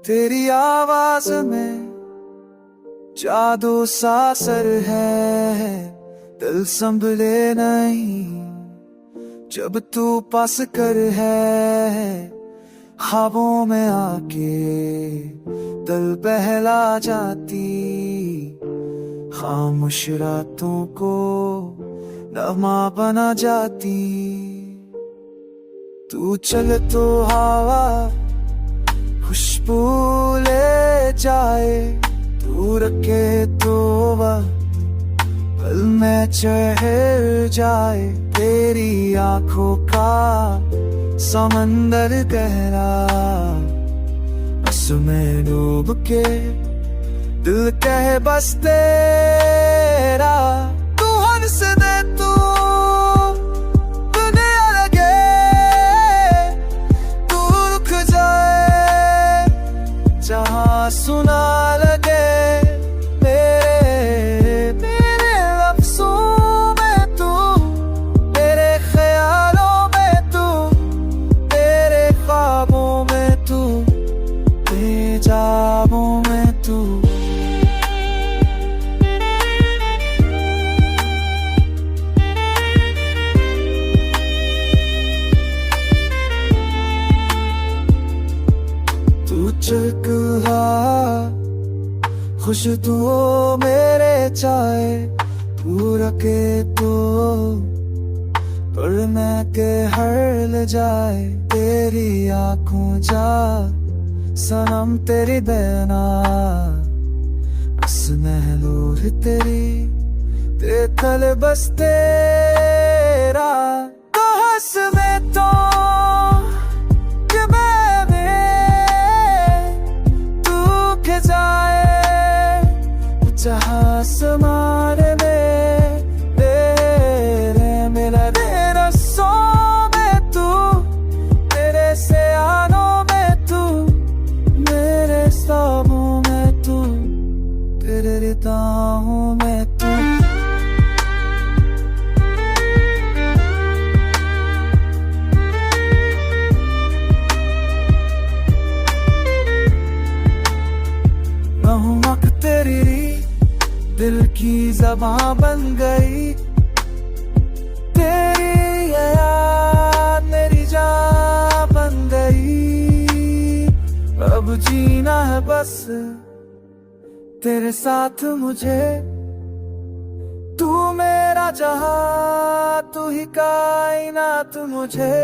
तेरी आवाज में जादू सा असर है, दिल संभले नहीं जब तू पास कर है। ख्वाबों में आके दिल बहला जाती, खामोश रातों को नगमा बना जाती। तू चल तो हवा खुशबू ले जाए, तू रखे तो पल में चढ़ जाए। तेरी आंखों का समंदर गहरा, बस में डूब के दिल कहे बस तेरा। तू हंस दे तू दुनिया लगे, तू रुक जाए जहां सुना लगे। मेरे लफ्ज़ों में तू, मेरे ख्यालों में तू, तेरे ख्वाबों में तू, बेजाबों में तू। तू चलका खुशबुओं मेरे चाहे, तू रखे तो पर मैं के हर ले जाए। तेरी आंखों जा सनम तेरी बहना, बस महलूर तेरी तेरे तले बस तेरा। तो हंस में तो कि मैं तू के जाए जहां समारे में मेरा तेरा सो में तू, तेरे से आनों में तू, मेरे ख्वाबों में तू, तेरे रिताओं में तू। महक तेरी दिल की ज़बां बन गई, तेरी याद मेरी जान बन गई। अब जीना है बस तेरे साथ मुझे, तू मेरा जहां, तू ही कायनात मुझे।